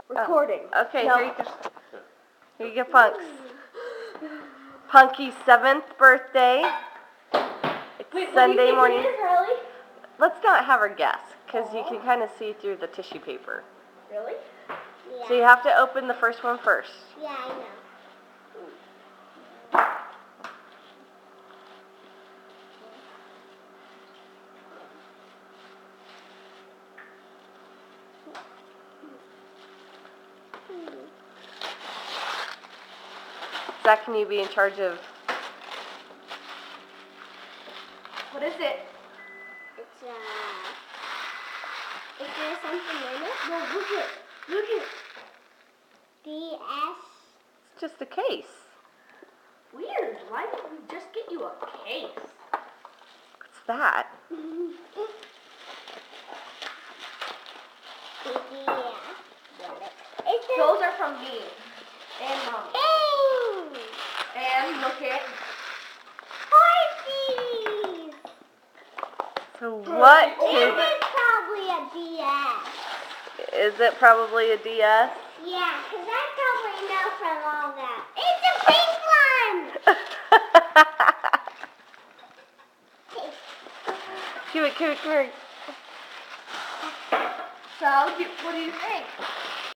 Recording. Okay, No. here you go. Here you go, Punks. Punky's 7th birthday. It's Wait, Sunday morning. What do you think it is, Harley? Let's not have her guess, because you can kind of see through the tissue paper. Really? Yeah. So you have to open the first one first. Yeah, I know. Zach, can you be in charge of... What is it? It's is there something in it? No, look it. Look it. DS. It's just a case. Weird. Why didn't we just get you a case? What's that? Those are from me and Mom. And look at Horses! So what This could... is probably a DS. Is it probably a DS? Yeah, because I probably know from all that. It's a pink one! Come here. So, what do you think?